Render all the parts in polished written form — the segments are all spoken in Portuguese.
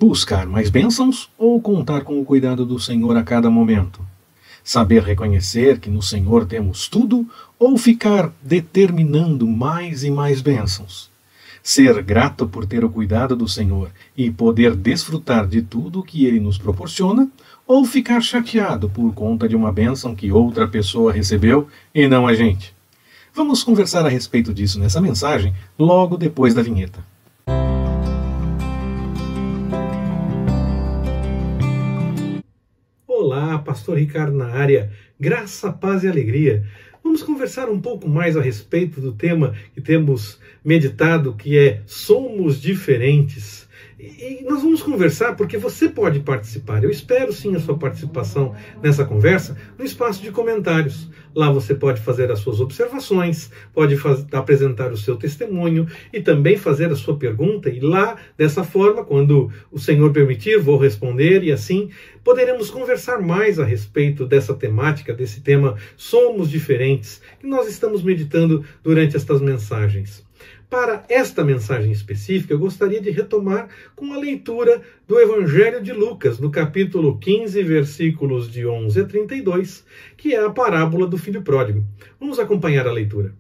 Buscar mais bênçãos ou contar com o cuidado do Senhor a cada momento? Saber reconhecer que no Senhor temos tudo ou ficar determinando mais e mais bênçãos? Ser grato por ter o cuidado do Senhor e poder desfrutar de tudo o que Ele nos proporciona, ou ficar chateado por conta de uma bênção que outra pessoa recebeu e não a gente? Vamos conversar a respeito disso nessa mensagem logo depois da vinheta. Olá, Pastor Ricardo na área. Graça, paz e alegria. Vamos conversar um pouco mais a respeito do tema que temos meditado, que é Somos Diferentes. E nós vamos conversar porque você pode participar. Eu espero sim a sua participação nessa conversa no espaço de comentários. Lá você pode fazer as suas observações, pode apresentar o seu testemunho e também fazer a sua pergunta. E lá, dessa forma, quando o Senhor permitir, vou responder e assim poderemos conversar mais a respeito dessa temática, desse tema Somos Diferentes, que nós estamos meditando durante estas mensagens. Para esta mensagem específica, eu gostaria de retomar com a leitura do Evangelho de Lucas, no capítulo 15, versículos de 11 a 32, que é a parábola do filho pródigo. Vamos acompanhar a leitura.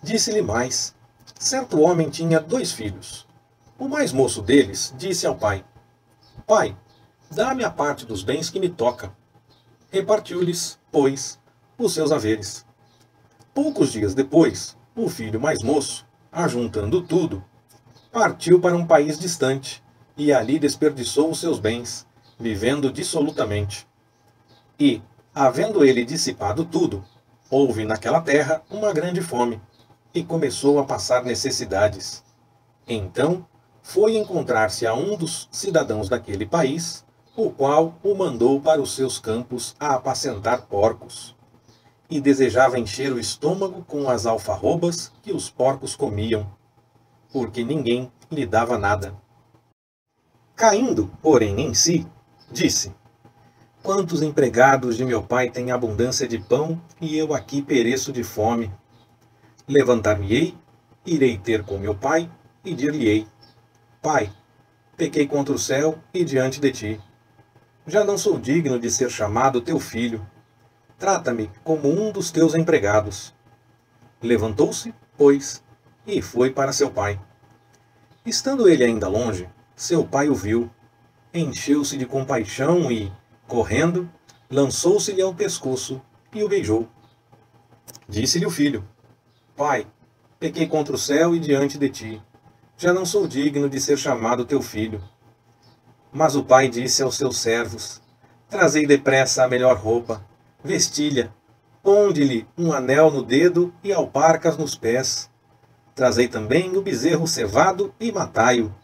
Disse-lhe mais: certo homem tinha 2 filhos. O mais moço deles disse ao pai: Pai, dá-me a parte dos bens que me toca. Repartiu-lhes, pois, os seus haveres. Poucos dias depois, o filho mais moço, ajuntando tudo, partiu para um país distante e ali desperdiçou os seus bens, vivendo dissolutamente. E, havendo ele dissipado tudo, houve naquela terra uma grande fome, e começou a passar necessidades. Então, foi encontrar-se a um dos cidadãos daquele país, o qual o mandou para os seus campos a apacentar porcos. E desejava encher o estômago com as alfarrobas que os porcos comiam, porque ninguém lhe dava nada. Caindo, porém, em si, disse: Quantos empregados de meu pai têm abundância de pão, e eu aqui pereço de fome? Levantar-me-ei, irei ter com meu pai, e dir-lhe-ei: Pai, pequei contra o céu e diante de ti. Já não sou digno de ser chamado teu filho. Trata-me como um dos teus empregados. Levantou-se, pois, e foi para seu pai. Estando ele ainda longe, seu pai o viu, encheu-se de compaixão e, correndo, lançou-se-lhe ao pescoço e o beijou. Disse-lhe o filho: Pai, pequei contra o céu e diante de ti. Já não sou digno de ser chamado teu filho. Mas o pai disse aos seus servos: Trazei depressa a melhor roupa, vestilha, ponde-lhe um anel no dedo e alparcas nos pés. Trazei também o bezerro cevado e matai-o.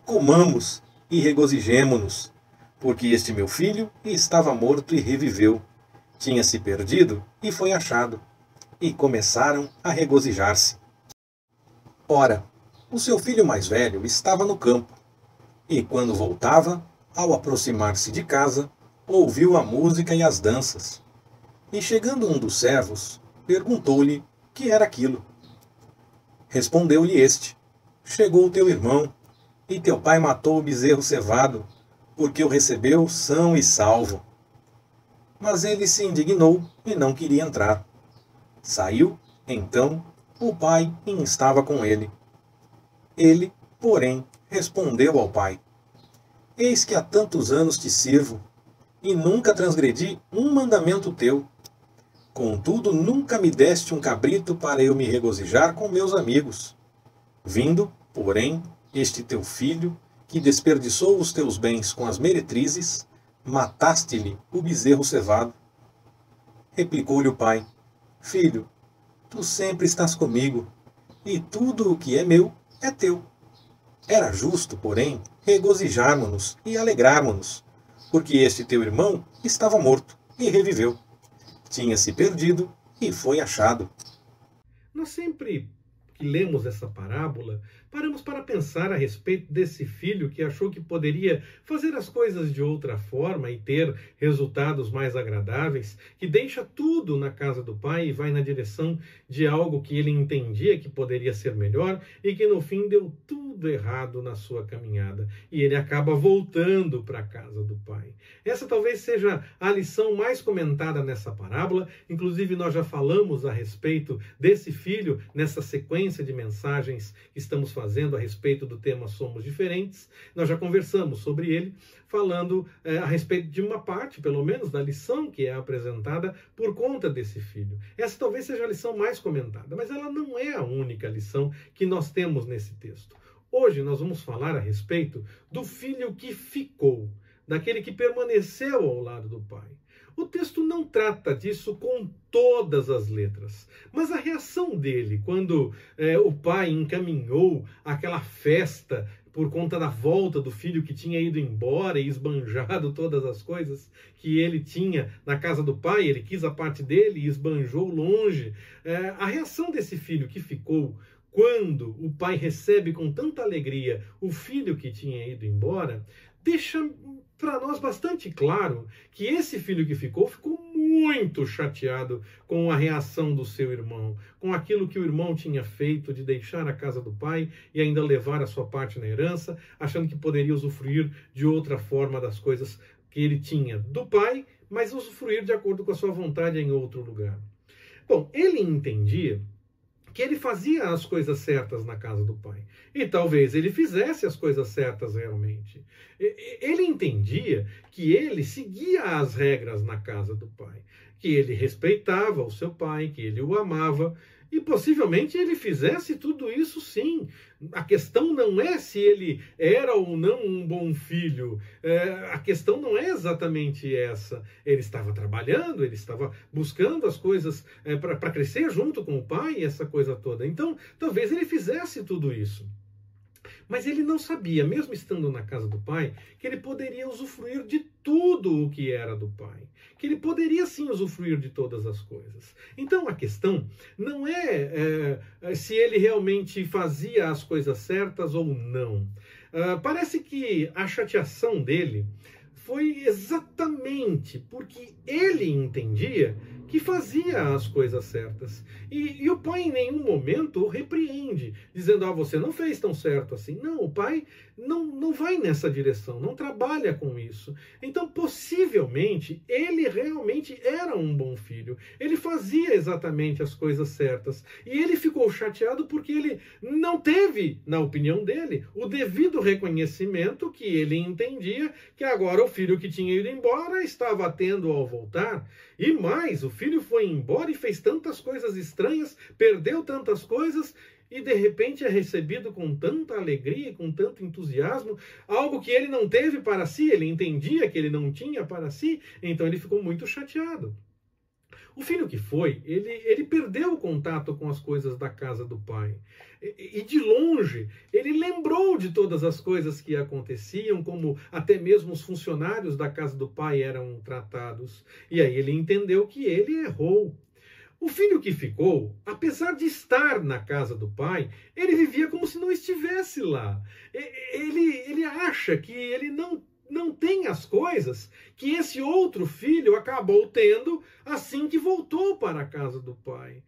Comamos e regozijemo-nos, porque este meu filho estava morto e reviveu. Tinha-se perdido e foi achado. E começaram a regozijar-se. Ora, o seu filho mais velho estava no campo, e quando voltava, ao aproximar-se de casa, ouviu a música e as danças. E chegando um dos servos, perguntou-lhe que era aquilo. Respondeu-lhe este: Chegou teu irmão, e teu pai matou o bezerro cevado, porque o recebeu são e salvo. Mas ele se indignou e não queria entrar. Saiu, então, o pai e estava com ele. Ele, porém, respondeu ao pai: Eis que há tantos anos te sirvo, e nunca transgredi um mandamento teu. Contudo, nunca me deste um cabrito para eu me regozijar com meus amigos. Vindo, porém, este teu filho, que desperdiçou os teus bens com as meretrizes, mataste-lhe o bezerro cevado. Replicou-lhe o pai: Filho, tu sempre estás comigo, e tudo o que é meu é teu. Era justo, porém, regozijarmos-nos e alegrarmos-nos, porque este teu irmão estava morto e reviveu. Tinha-se perdido e foi achado. Nós sempre que lemos essa parábola, Paramos para pensar a respeito desse filho que achou que poderia fazer as coisas de outra forma e ter resultados mais agradáveis, que deixa tudo na casa do pai e vai na direção de algo que ele entendia que poderia ser melhor e que no fim deu tudo errado na sua caminhada. E ele acaba voltando para a casa do pai. Essa talvez seja a lição mais comentada nessa parábola. Inclusive, nós já falamos a respeito desse filho nessa sequência de mensagens que estamos fazendo a respeito do tema Somos Diferentes. Nós já conversamos sobre ele, falando a respeito de uma parte, pelo menos, da lição que é apresentada por conta desse filho. Essa talvez seja a lição mais comentada, mas ela não é a única lição que nós temos nesse texto. Hoje nós vamos falar a respeito do filho que ficou, daquele que permaneceu ao lado do pai. O texto não trata disso com todas as letras, mas a reação dele quando o pai encaminhou aquela festa por conta da volta do filho que tinha ido embora e esbanjado todas as coisas que ele tinha na casa do pai, ele quis a parte dele e esbanjou longe. A reação desse filho que ficou quando o pai recebe com tanta alegria o filho que tinha ido embora, deixa para nós bastante claro que esse filho que ficou muito chateado com a reação do seu irmão, com aquilo que o irmão tinha feito de deixar a casa do pai e ainda levar a sua parte na herança, achando que poderia usufruir de outra forma das coisas que ele tinha do pai, mas usufruir de acordo com a sua vontade em outro lugar. Bom, ele entendia que ele fazia as coisas certas na casa do pai. E talvez ele fizesse as coisas certas realmente. Ele entendia que ele seguia as regras na casa do pai, que ele respeitava o seu pai, que ele o amava, e possivelmente ele fizesse tudo isso sim. A questão não é se ele era ou não um bom filho. A questão não é exatamente essa. Ele estava trabalhando, ele estava buscando as coisas para crescer junto com o pai e essa coisa toda. Então, talvez ele fizesse tudo isso. Mas ele não sabia, mesmo estando na casa do pai, que ele poderia usufruir de tudo o que era do pai. Que ele poderia sim usufruir de todas as coisas. Então a questão não é se ele realmente fazia as coisas certas ou não. Parece que a chateação dele foi exatamente porque ele entendia que fazia as coisas certas. E o pai em nenhum momento o repreende, dizendo, você não fez tão certo assim. Não, o pai não vai nessa direção, não trabalha com isso. Então, possivelmente, ele realmente era um bom filho. Ele fazia exatamente as coisas certas. E ele ficou chateado porque ele não teve, na opinião dele, o devido reconhecimento que ele entendia que agora o filho que tinha ido embora estava tendo ao voltar. E mais, o filho foi embora e fez tantas coisas estranhas, perdeu tantas coisas e de repente é recebido com tanta alegria, com tanto entusiasmo, algo que ele não teve para si, ele entendia que ele não tinha para si, então ele ficou muito chateado. O filho que foi, ele perdeu o contato com as coisas da casa do pai. E de longe, ele lembrou de todas as coisas que aconteciam, como até mesmo os funcionários da casa do pai eram tratados. E aí ele entendeu que ele errou. O filho que ficou, apesar de estar na casa do pai, ele vivia como se não estivesse lá. Ele acha que ele não tem as coisas que esse outro filho acabou tendo assim que voltou para a casa do pai.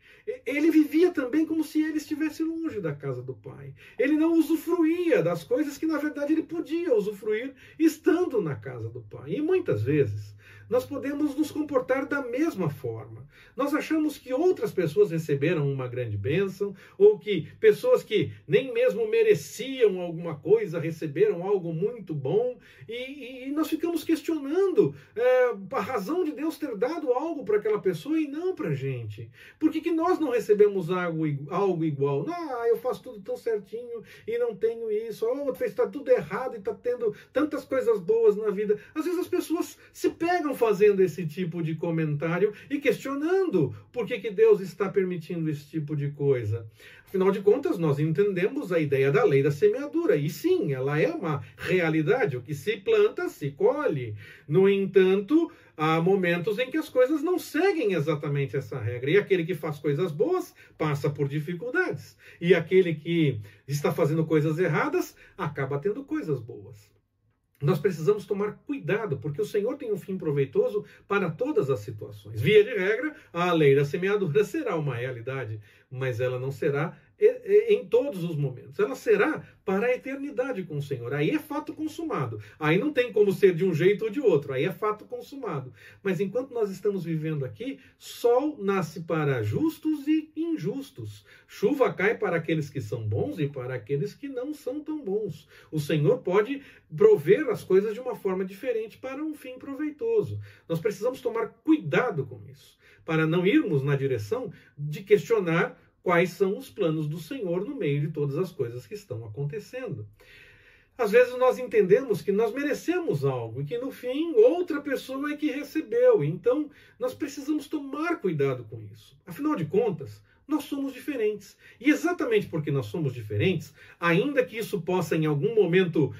Ele vivia também como se ele estivesse longe da casa do pai. Ele não usufruía das coisas que na verdade ele podia usufruir estando na casa do pai. E muitas vezes nós podemos nos comportar da mesma forma. Nós achamos que outras pessoas receberam uma grande bênção, ou que pessoas que nem mesmo mereciam alguma coisa receberam algo muito bom, e nós ficamos questionando a razão de Deus ter dado algo para aquela pessoa e não para a gente. Por que nós não recebemos algo igual? Eu faço tudo tão certinho e não tenho isso. Está tudo errado e está tendo tantas coisas boas na vida. Às vezes as pessoas se pegam fazendo esse tipo de comentário e questionando por que Deus está permitindo esse tipo de coisa. Afinal de contas, nós entendemos a ideia da lei da semeadura, e sim, ela é uma realidade. O que se planta, se colhe. No entanto, há momentos em que as coisas não seguem exatamente essa regra. E aquele que faz coisas boas passa por dificuldades. E aquele que está fazendo coisas erradas acaba tendo coisas boas. Nós precisamos tomar cuidado, porque o Senhor tem um fim proveitoso para todas as situações. Via de regra, a lei da semeadura será uma realidade, mas ela não será em todos os momentos. Ela será para a eternidade com o Senhor. Aí é fato consumado. Aí não tem como ser de um jeito ou de outro. Aí é fato consumado. Mas enquanto nós estamos vivendo aqui, sol nasce para justos e injustos. Chuva cai para aqueles que são bons e para aqueles que não são tão bons. O Senhor pode prover as coisas de uma forma diferente para um fim proveitoso. Nós precisamos tomar cuidado com isso, para não irmos na direção de questionar quais são os planos do Senhor no meio de todas as coisas que estão acontecendo. Às vezes nós entendemos que nós merecemos algo e que no fim outra pessoa é que recebeu. Então nós precisamos tomar cuidado com isso. Afinal de contas, nós somos diferentes. E exatamente porque nós somos diferentes, ainda que isso possa em algum momento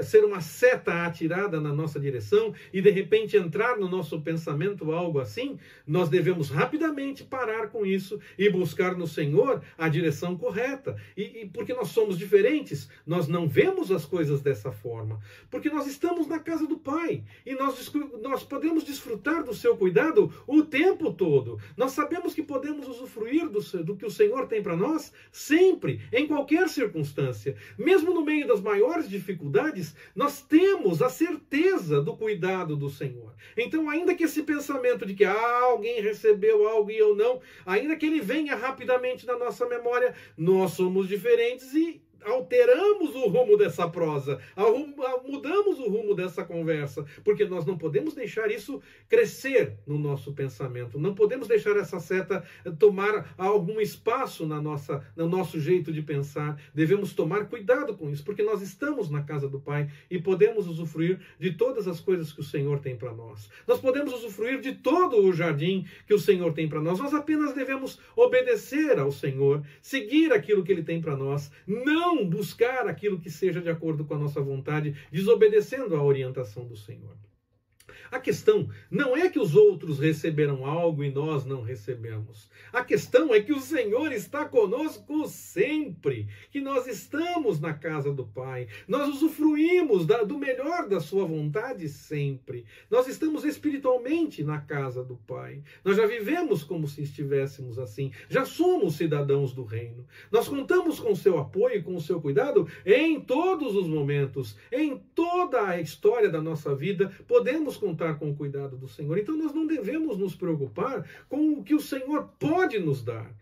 ser uma seta atirada na nossa direção e de repente entrar no nosso pensamento algo assim, nós devemos rapidamente parar com isso e buscar no Senhor a direção correta. E porque nós somos diferentes, nós não vemos as coisas dessa forma. Porque nós estamos na casa do Pai e nós podemos desfrutar do seu cuidado o tempo todo. Nós sabemos que podemos usufruir do que o Senhor tem para nós, sempre, em qualquer circunstância. Mesmo no meio das maiores dificuldades, nós temos a certeza do cuidado do Senhor. Então, ainda que esse pensamento de que alguém recebeu algo e eu não, ainda que ele venha rapidamente na nossa memória, nós somos diferentes e alteramos o rumo dessa prosa, mudamos o rumo dessa conversa, porque nós não podemos deixar isso crescer no nosso pensamento, não podemos deixar essa seta tomar algum espaço no nosso jeito de pensar. Devemos tomar cuidado com isso, porque nós estamos na casa do Pai e podemos usufruir de todas as coisas que o Senhor tem para nós. Nós podemos usufruir de todo o jardim que o Senhor tem para nós. Nós apenas devemos obedecer ao Senhor, seguir aquilo que Ele tem para nós, não buscar aquilo que seja de acordo com a nossa vontade, desobedecendo à orientação do Senhor. A questão não é que os outros receberam algo e nós não recebemos. A questão é que o Senhor está conosco sempre, que nós estamos na casa do Pai, nós usufruímos do melhor da sua vontade sempre. Nós estamos espiritualmente na casa do Pai. Nós já vivemos como se estivéssemos assim, já somos cidadãos do reino. Nós contamos com o seu apoio, com o seu cuidado em todos os momentos, em toda a história da nossa vida, podemos contar com o cuidado do Senhor. Então nós não devemos nos preocupar com o que o Senhor pode nos dar.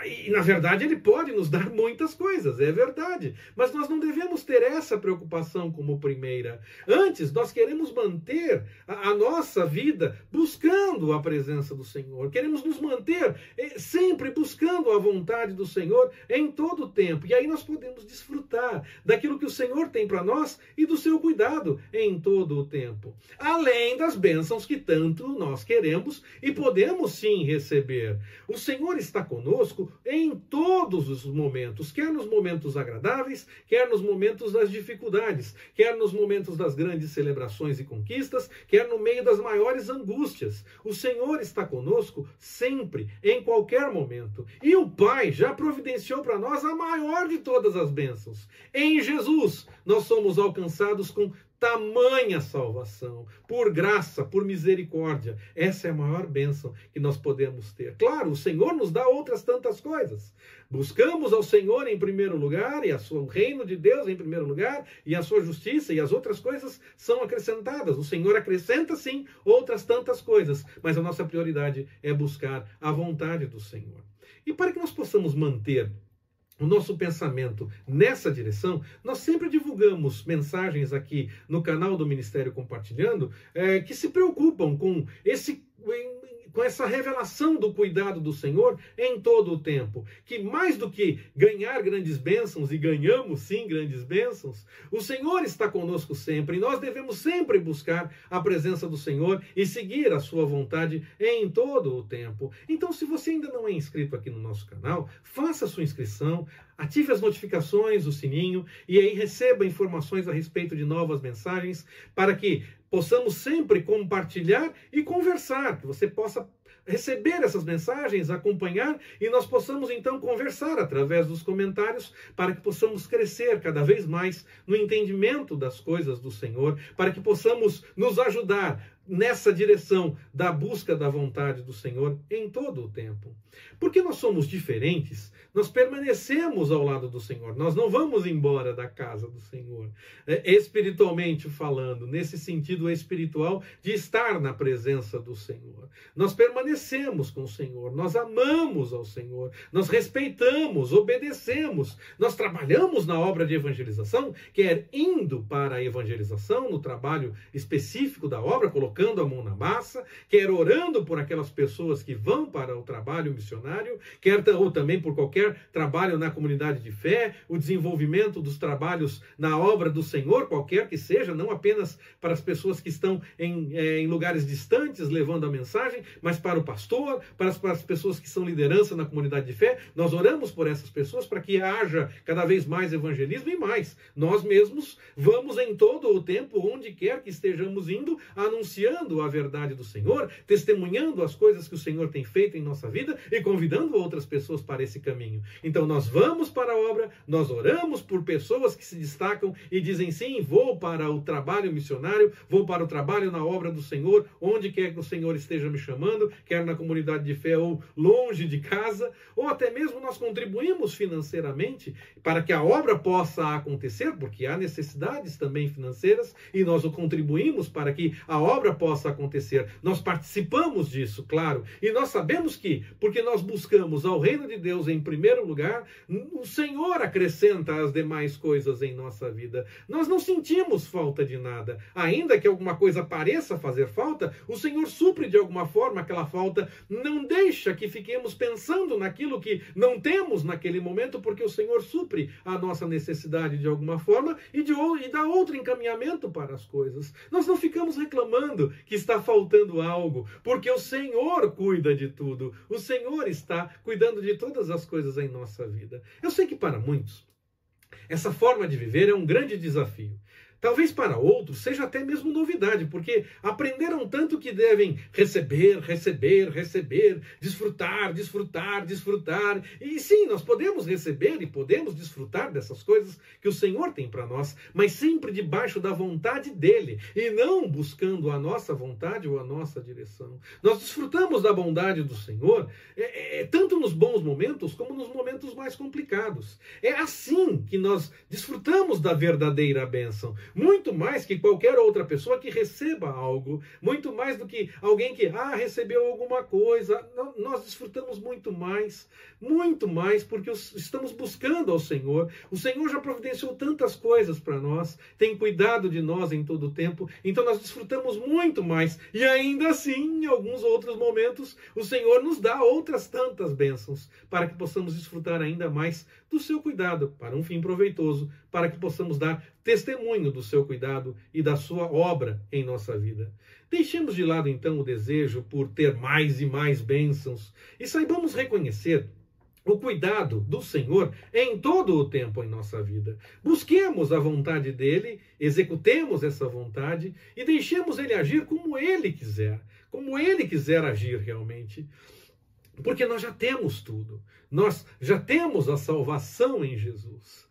E, na verdade, Ele pode nos dar muitas coisas, é verdade. Mas nós não devemos ter essa preocupação como primeira. Antes, nós queremos manter a nossa vida buscando a presença do Senhor. Queremos nos manter sempre buscando a vontade do Senhor em todo o tempo. E aí nós podemos desfrutar daquilo que o Senhor tem para nós e do seu cuidado em todo o tempo. Além das bênçãos que tanto nós queremos e podemos sim receber. O Senhor está conosco em todos os momentos, quer nos momentos agradáveis, quer nos momentos das dificuldades, quer nos momentos das grandes celebrações e conquistas, quer no meio das maiores angústias. O Senhor está conosco sempre, em qualquer momento. E o Pai já providenciou para nós a maior de todas as bênçãos. Em Jesus, nós somos alcançados com tamanha salvação, por graça, por misericórdia. Essa é a maior bênção que nós podemos ter. Claro, o Senhor nos dá outras tantas coisas. Buscamos ao Senhor em primeiro lugar, e o reino de Deus em primeiro lugar, e a sua justiça, e as outras coisas são acrescentadas. O Senhor acrescenta, sim, outras tantas coisas, mas a nossa prioridade é buscar a vontade do Senhor. E para que nós possamos manter o nosso pensamento nessa direção, nós sempre divulgamos mensagens aqui no canal do Ministério Compartilhando que se preocupam com com essa revelação do cuidado do Senhor em todo o tempo. Que mais do que ganhar grandes bênçãos, e ganhamos sim grandes bênçãos, o Senhor está conosco sempre, e nós devemos sempre buscar a presença do Senhor e seguir a sua vontade em todo o tempo. Então, se você ainda não é inscrito aqui no nosso canal, faça a sua inscrição, ative as notificações, o sininho, e aí receba informações a respeito de novas mensagens, para que possamos sempre compartilhar e conversar, que você possa receber essas mensagens, acompanhar, e nós possamos então conversar através dos comentários, para que possamos crescer cada vez mais no entendimento das coisas do Senhor, para que possamos nos ajudar nessa direção da busca da vontade do Senhor em todo o tempo. Porque nós somos diferentes, nós permanecemos ao lado do Senhor, nós não vamos embora da casa do Senhor, espiritualmente falando, nesse sentido espiritual de estar na presença do Senhor. Nós permanecemos com o Senhor, nós amamos ao Senhor, nós respeitamos, obedecemos, nós trabalhamos na obra de evangelização, quer indo para a evangelização, no trabalho específico da obra, colocando a mão na massa, quer orando por aquelas pessoas que vão para o trabalho missionário, quer ou também por qualquer trabalho na comunidade de fé, o desenvolvimento dos trabalhos na obra do Senhor, qualquer que seja, não apenas para as pessoas que estão em lugares distantes levando a mensagem, mas para o pastor, para as pessoas que são liderança na comunidade de fé. Nós oramos por essas pessoas para que haja cada vez mais evangelismo e mais. Nós mesmos vamos em todo o tempo, onde quer que estejamos indo, anunciando a verdade do Senhor, testemunhando as coisas que o Senhor tem feito em nossa vida e convidando outras pessoas para esse caminho. Então nós vamos para a obra, nós oramos por pessoas que se destacam e dizem sim, vou para o trabalho missionário, vou para o trabalho na obra do Senhor, onde quer que o Senhor esteja me chamando, quer na comunidade de fé ou longe de casa, ou até mesmo nós contribuímos financeiramente para que a obra possa acontecer, porque há necessidades também financeiras, e nós o contribuímos para que a obra possa acontecer. Nós participamos disso, claro, e nós sabemos que, porque nós buscamos ao reino de Deus em primeiro lugar, o Senhor acrescenta as demais coisas em nossa vida. Nós não sentimos falta de nada. Ainda que alguma coisa pareça fazer falta, o Senhor supre de alguma forma aquela falta, não deixa que fiquemos pensando naquilo que não temos naquele momento, porque o Senhor supre a nossa necessidade de alguma forma e dá outro encaminhamento para as coisas. Nós não ficamos reclamando que está faltando algo, porque o Senhor cuida de tudo. O Senhor está cuidando de todas as coisas em nossa vida. Eu sei que para muitos essa forma de viver é um grande desafio. Talvez para outros seja até mesmo novidade, porque aprenderam tanto que devem receber, receber, receber, desfrutar, desfrutar, desfrutar. E sim, nós podemos receber e podemos desfrutar dessas coisas que o Senhor tem para nós, mas sempre debaixo da vontade dele, e não buscando a nossa vontade ou a nossa direção. Nós desfrutamos da bondade do Senhor, tanto nos bons momentos como nos momentos mais complicados. É assim que nós desfrutamos da verdadeira bênção. Muito mais que qualquer outra pessoa que receba algo, muito mais do que alguém que recebeu alguma coisa. Nós desfrutamos muito mais, porque estamos buscando ao Senhor. O Senhor já providenciou tantas coisas para nós, tem cuidado de nós em todo o tempo, então nós desfrutamos muito mais. E ainda assim, em alguns outros momentos, o Senhor nos dá outras tantas bênçãos, para que possamos desfrutar ainda mais do seu cuidado, para um fim proveitoso, para que possamos dar testemunho do seu cuidado e da sua obra em nossa vida. Deixemos de lado então o desejo por ter mais e mais bênçãos e saibamos reconhecer o cuidado do Senhor em todo o tempo em nossa vida. Busquemos a vontade dele, executemos essa vontade e deixemos ele agir como ele quiser agir realmente. Porque nós já temos tudo. Nós já temos a salvação em Jesus.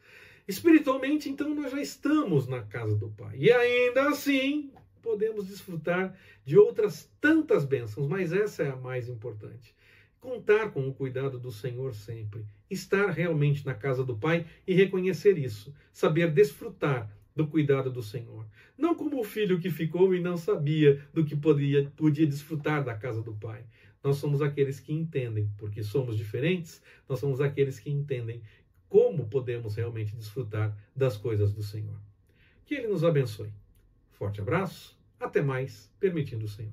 Espiritualmente, então, nós já estamos na casa do Pai. E ainda assim, podemos desfrutar de outras tantas bênçãos, mas essa é a mais importante. Contar com o cuidado do Senhor sempre. Estar realmente na casa do Pai e reconhecer isso. Saber desfrutar do cuidado do Senhor. Não como o filho que ficou e não sabia do que podia desfrutar da casa do Pai. Nós somos aqueles que entendem, porque somos diferentes, nós somos aqueles que entendem como podemos realmente desfrutar das coisas do Senhor. Que Ele nos abençoe. Forte abraço, até mais, permitindo o Senhor.